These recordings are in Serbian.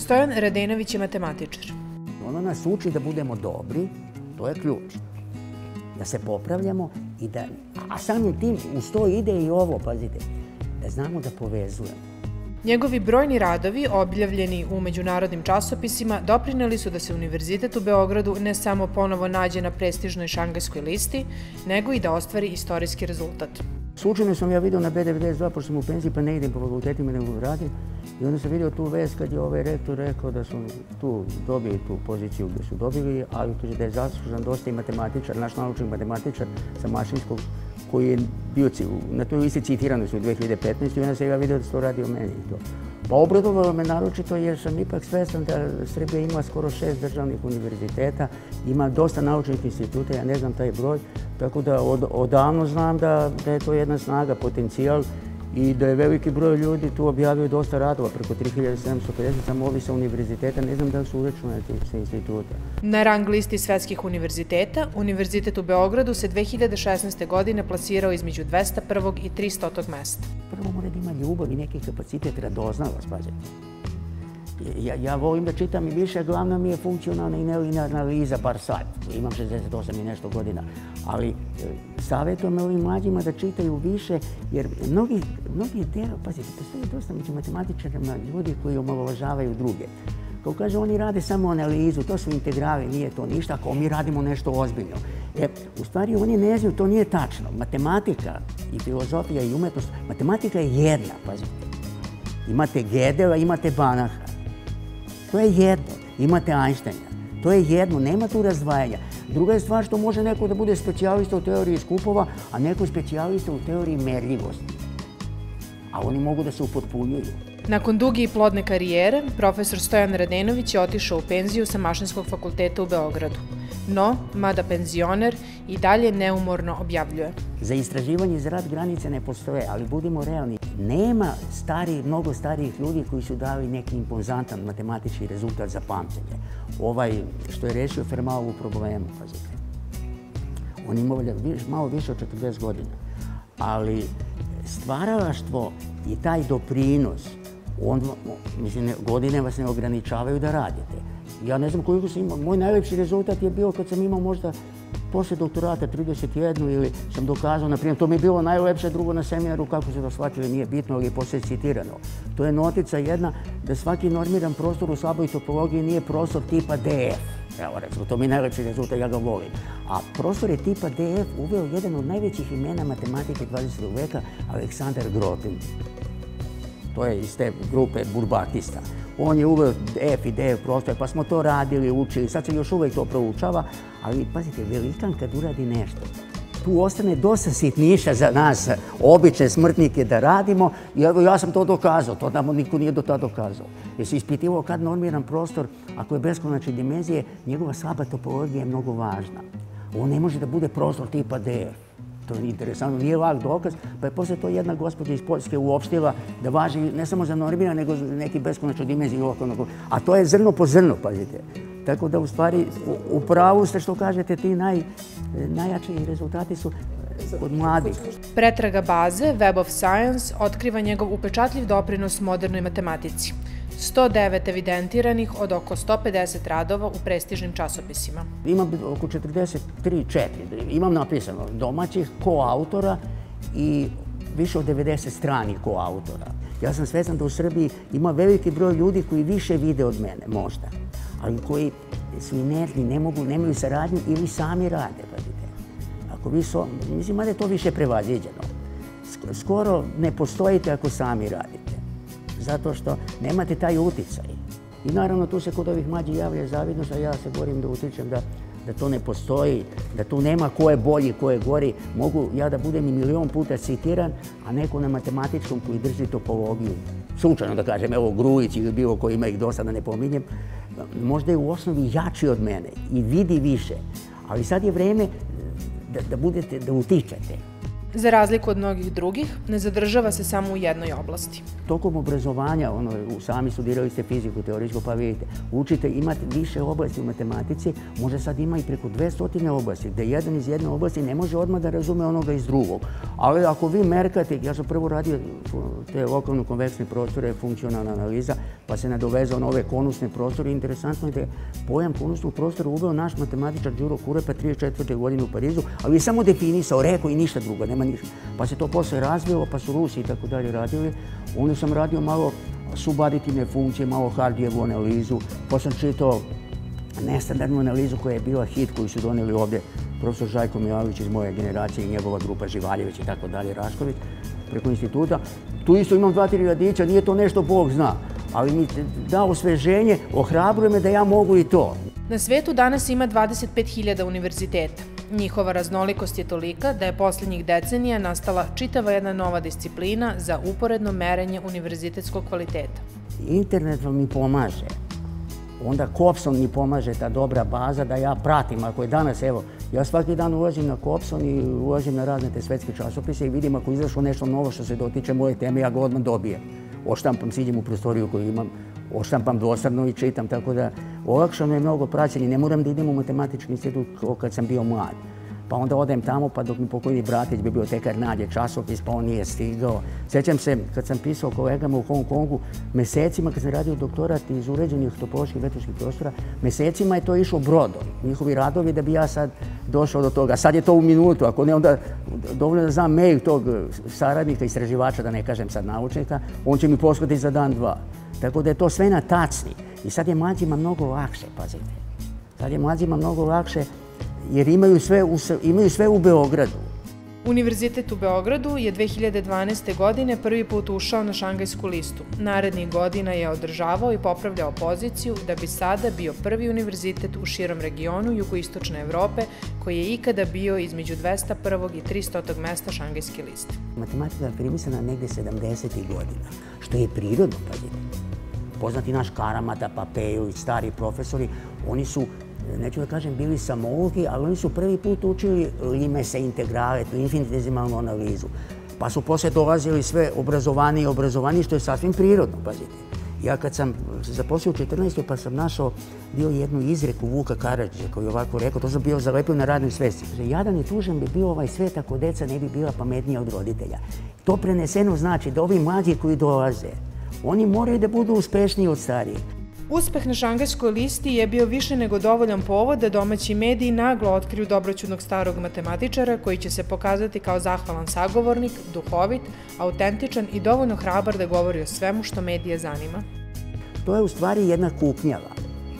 Stojan Radenović je matematičar. Ono nas uči da budemo dobri, to je ključ. Da se popravljamo i da, a samim tim uz to ide i ovo, pazite, da znamo da povezujemo. Njegovi brojni radovi, objavljeni u međunarodnim časopisima, doprineli su da se Univerzitet u Beogradu ne samo ponovo nađe na prestižnoj šangajskoj listi, nego i da ostvari istorijski rezultat. Slučajno sam ja vidio na B92, pošto sam u penziji pa ne idem po fakultetima nego radim, i onda sam vidio tu vest kad je ovaj rektor rekao da su tu dobili tu poziciju gdje su dobili, ali kaže da je zaslužan dosta i matematičar, naš naučni matematičar sa Mašinskog, koji je bio na toj listi citirano su u 2015. i onda sam ja vidio da se to radi o meni i to. Pa obradovalo me naročito jer sam ipak svestan da Srbija ima skoro 6 državnih univerziteta, ima dosta naučnih instituta, ja ne znam taj broj, tako da odavno znam da je to jedna snaga, potencijal i da je veliki broj ljudi tu objavio dosta radova, preko 3750, samo ovi sa univerziteta, ne znam da li su uračunati sa instituta. Na rang listi svetskih univerziteta, Univerzitet u Beogradu se 2016. godine plasirao između 201. i 300. mesta. Prvo mora da ima ljubav i neki kapacitet radoznalost, pazite. Ja volim da čitam i više, glavno mi je funkcionalna i nelinearna analiza, bar sad. Imam 68 i nešto godina. Ali savjetujem ovim mlađima da čitaju više, jer mnogi pazite, postoji dosta među matematičarima ljudi koji omalovažavaju druge. Kao kaže, oni rade samo analizu, to su integrali, nije to ništa, ako mi radimo nešto ozbiljno. U stvari, oni ne znaju, to nije tačno. Matematika i filozofija i umetnost, matematika je jedna, pazite. Imate Gödela, imate Banaha. To je jedno. Imate Einsteina. To je jedno. Nema tu razdvajanja. Druga je stvar što može neko da bude specijalista u teoriji skupova, a neko specijalista u teoriji merljivosti. A oni mogu da se upotpunjuju. Nakon duge i plodne karijere, profesor Stojan Radenović je otišao u penziju sa Mašinskog fakulteta u Beogradu. No, mada penzioner, i dalje neumorno objavljuje. Za istraživanje za rad granice ne postoje, ali budimo realni. Nema mnogo starijih ljudi koji su dali neki impozantan matematički rezultat za pamćenje. Ovaj što je rešio Fermatovu problemu, pazite. On ima malo više od 40 godina. Ali stvaralaštvo i taj doprinos, godine vas ne ograničavaju da radite. Ja ne znam koliko sam imao. Moj najlepši rezultat je bio kad sam imao možda posle doktorata 31 ili sam dokazao, na primjer, to mi je bilo najlepše, drugo na seminaru, kako se to shvatili, nije bitno, ali je posle citirano. To je notica jedna da svaki normiran prostor u slaboj topologiji nije prostor tipa DF. Evo, recimo, to mi je najlepši rezultat, ja ga volim. A prostor je tipa DF uveo jedan od najvećih imena matematike 20. veka, Aleksandar Grothin. To je iz te grupe Burbatista. On je uveo F i DF prostore, pa smo to radili, učili, sad se još uvek to proučava, ali pazite, velikan kad uradi nešto, tu ostane dosta sitniša za nas, obične smrtnike da radimo i evo ja sam to dokazao, to nam niko nije do tada dokazao. Jer se ispitivao kad normiran prostor, ako je beskonačne dimenzije, njegova slaba topologija je mnogo važna. On ne može da bude prostor tipa DF. To je interesantno, nije lak dokaz, pa je posle to jedna gospođa iz Poljske uopštila da važi ne samo za normirana, nego za neki beskonačnu dimenziju lokalnog. A to je zrno po zrno, pazite. Tako da u stvari u pravu ste što kažete, ti najjačiji rezultati su od mladih. Pretraga baze Web of Science otkriva njegov upečatljiv doprinos modernoj matematici. 109 evidentiranih od oko 150 radova u prestižnim časopisima. Imam oko 43-4, imam napisano domaćih koautora i više od 90 stranih koautora. Ja sam svestan da u Srbiji ima veliki broj ljudi koji više vide od mene, možda, ali koji su inertni, nemaju saradnju ili sami rade. Mislim, da je to više prevaziđeno. Skoro ne postojite ako sami radite. Zato što nemate taj uticaj. I naravno tu se kod ovih mlađi javlja zavidnost, a ja se borim da utičem da to ne postoji, da tu nema ko je bolji, ko je gori. Mogu ja da budem i milion puta citiran, a neko na matematičkom koji drži topologiju. Slučajno da kažem, evo Grujić ili bilo ko ima ih dosta, da ne pominjem, možda je u osnovi jači od mene i vidi više. Ali sad je vreme da utičete. Za razliku od mnogih drugih, ne zadržava se samo u jednoj oblasti. Tokom obrazovanja, sami studirali ste fiziku, teorijsku, pa vidite, učite, imate više oblasti u matematici, može sad ima i preko 200 oblasti, gde jedan iz jedne oblasti ne može odmah da razume onoga iz drugog. Ali ako vi merkate, ja sam prvo radio te lokalno-konveksne prostore, funkcionalna analiza, pa se nadovezao na ove konusne prostore. Interesantno je da je pojam konusnog prostora uveo naš matematičar Đuro Kurepa 34. godine u Parizu, ali je samo definisao, rekao i ništa drugo, nema ništa. Pa se to posle razvilo, pa su Rusi i tako dalje radili. Onda sam radio malo subaditivne funkcije, malo Hardijevu analizu, pa sam čitao nestandardnu analizu koja je bila hit koju su doneli ovdje profesor Žajko Mijalović iz moje generacije i njegova grupa Živaljević i tako dalje, Rašković, preko instituta. Tu isto imam 2-3 radića, nije to nešto Bog zna, ali mi da osveženje, ohrabruje me da ja mogu i to. Na svetu danas ima 25.000 univerziteta. Njihova raznolikost je tolika da je posljednjih decenija nastala čitava jedna nova disciplina za uporedno merenje univerzitetskog kvaliteta. Internet mi pomaže. Onda Kopson mi pomaže, ta dobra baza, da ja pratim. Ako je danas, evo, ja svaki dan ulazim na Kopson i ulazim na razne te svetske časopise i vidim ako izašlo nešto novo što se dotiče moje teme, ja ga odmah dobijem. Oštampam, siđem u prostoriju koju imam, oštampam dosadno i čitam, tako da olakšano je mnogo praćenje. Ne moram da idem u matematički institut kad sam bio mlad. Pa onda odem tamo, pa dok mi pokojni bratić, bibliotekar, nađe časopis, pa on nije stigao. Sjećam se, kad sam pisao kolegama u Hong Kongu, mesecima, kad sam radio doktorat iz uređenih topoloških vetorskih prostora, mesecima je to išlo brodom, njihovi radovi, da bi ja sad došao do toga. Sad je to u minutu, ako ne, onda dovoljno da znam mail tog saradnika, istraživača, da ne kažem sad naučnika, on će mi poslati za dan, dva. Tako da je to sve na tacni. I sad je mlađima mnogo lakše, pazite. Sad je mlađima mnogo lakše jer imaju sve u Beogradu. Univerzitet u Beogradu je 2012. godine prvi put ušao na Šangajsku listu. Narednih godina je održavao i popravljao poziciju da bi sada bio prvi univerzitet u širom regionu jugoistočne Evrope koji je ikada bio između 201. i 300. mesta Šangajske liste. Matematika je afirmisana negde 70. godina, što je prirodno, pazite. Poznati naš Karamata, Papejović, stari profesori, oni su, neću da kažem, bili samouki, ali oni su prvi put učili limese, integrale, tu infinitezimalnu analizu. Pa su posle dolazili sve obrazovaniji, što je sasvim prirodno, pazite. Ja kad sam zaposlio u 14. pa sam našao bio jednu izreku Vuka Karadžića koji je ovako rekao, to sam bio zalepio na radnoj svesti. Jadan i tužan bi bio ovaj svet ako deca ne bi bila pametnija od roditelja. To preneseno znači da ovi mlađi koji dolaze, oni moraju da budu uspešniji od starijih. Uspeh na Šangajskoj listi je bio više nego dovoljan povod da domaći mediji naglo otkriju dobroćudnog starog matematičara koji će se pokazati kao zahvalan sagovornik, duhovit, autentičan i dovoljno hrabar da govori o svemu što medije zanima. To je u stvari jedna kuknjava,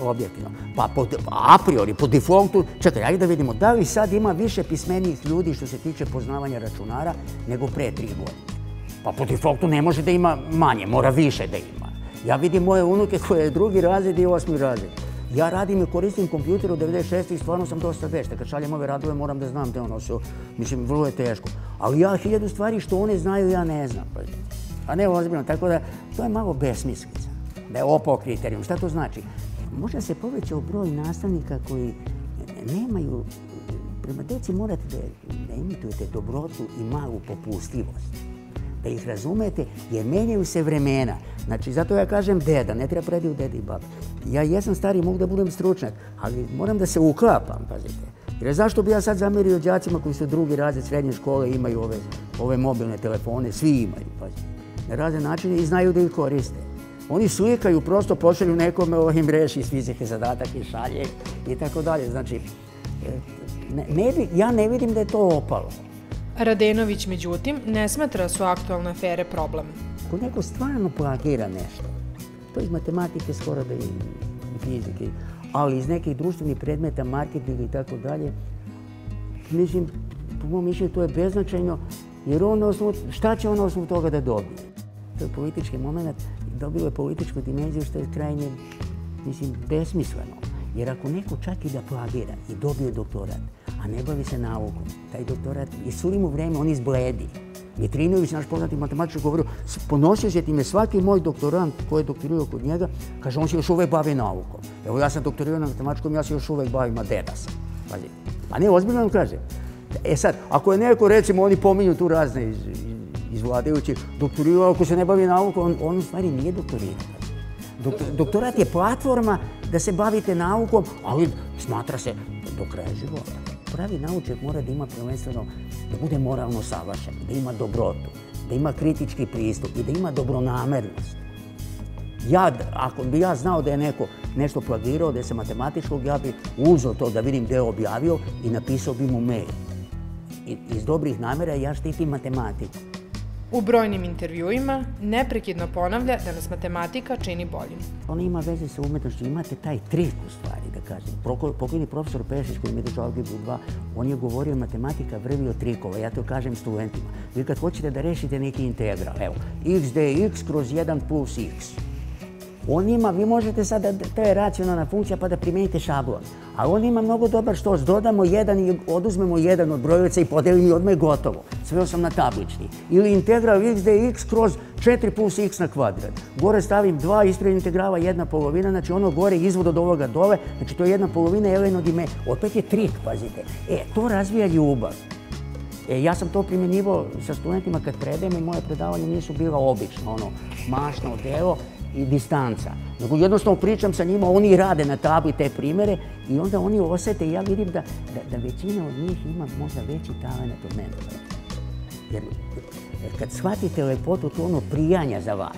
objektivno. Pa a priori, po defaultu, čekaj, ajde da vidimo, da li sad ima više pismenijih ljudi što se tiče poznavanja računara nego pre 3 godine? Pa po defaultu ne može da ima manje, mora više da ima. Ja vidim moje unuke koje je 2. razred i 8. razred. Ja radim i koristim kompjuter od 96. i stvarno sam dosta vešta. Kad šaljem ove radove moram da znam te ono su. Mislim, vrlo je teško. Ali ja 1000 stvari što one znaju ja ne znam. A ne ozbiljno, tako da to je malo besmislica. Da je opao kriterijum. Šta to znači? Možda se povećao broj nastavnika koji nemaju, prema deci morate da imitujete dobrotu i malu popustljivost. Da ih razumete, jer menjaju se vremena. Znači, zato ja kažem deda, ne treba prediju deda i baba. Ja jesam stari, mogu da budem stručnjak, ali moram da se uklapam, pazite. Jer zašto bi ja sad zamerio đacima koji su 2. razred srednje škole, imaju ove mobilne telefone, svi imaju, pazite. Na razne načine i znaju da ih koriste. Oni slikaju, prosto pošalju nekome, im reši iz fizike zadatak i šalje i tako dalje. Znači, ja ne vidim da je to opalo. Radenović, međutim, ne smatra da su aktualne afere problem. Ako neko stvarno plagira nešto, to iz matematike skoro da i fizike, ali iz nekih društvenih predmeta, marketinga i tako dalje, mislim, po mom mišljenju to je beznačajno, jer šta će on na osnovu toga da dobije? To je politički moment, dobilo je političku dimenziju što je krajnje, mislim, besmisleno. Jer ako neko čak i da plagira i dobije doktorat, a ne bavi se naukom, taj doktorat, iscuri mu vreme, on izbledi. Mitrinović, naš poznati matematičar, govorio, ponosio se time svaki moj doktorant koji je doktorirao kod njega, kaže, on se još uvek bavi naukom. Evo, ja sam doktorirao na matematičkom, ja se još uvek bavim, a deda sam. Pa ne, ozbiljno vam kaže. E sad, ako je neko, recimo, oni pominju tu razne iz vladajućih, doktorirao, ako se ne bavi naukom, on u stvari nije doktorirao. Doktorat je platforma da se bavite naukom, ali smatra se do kraja života. Pravi naučnik mora da ima prvenstveno, da bude moralno savršen, da ima dobrotu, da ima kritički pristup i da ima dobronamernost. Ako bi ja znao da je neko nešto plagirao, da je sa matematičkog, ja bi uzeo to da vidim gde je objavio i napisao bi mu mail. Iz dobrih namera ja štitim matematiku. U brojnim intervjuima neprekidno ponavlja da nas matematika čini boljim. Ona ima veze sa umetnošću, imate taj trik u stvari, da kažem. Pokojni profesor Pešić koji mi je držao algebru 2, on je govorio matematika vrvi od trikova, ja to kažem studentima. Vi kad hoćete da rešite neki integral, evo, x dx kroz 1 plus x. On ima, vi možete sada, to je racionalna funkcija pa da primijenite šablon. Ali on ima mnogo dobar što dodamo 1 i oduzmemo 1 od brojevica i podelim i odmah je gotovo. Sveo sam na tablični. Ili integral x dx kroz 4 plus x na kvadrat. Gore stavim 2, ispred integrala 1/2, znači ono gore izvod od ovoga dole, znači to je 1/2 Elenog dimenzija. Opet je trik, pazite. To razvija ljubav. Ja sam to primjenjivao sa studentima kad predajem i moje predavanje nisu bila obično, ono, mašno delo i distanca. Nego jednostavno pričam sa njima, oni rade na tabli te primere i onda oni osete i ja vidim da većina od njih ima možda veći talent od mene. Jer kad shvatite lepotu, to ono prijanja za vas.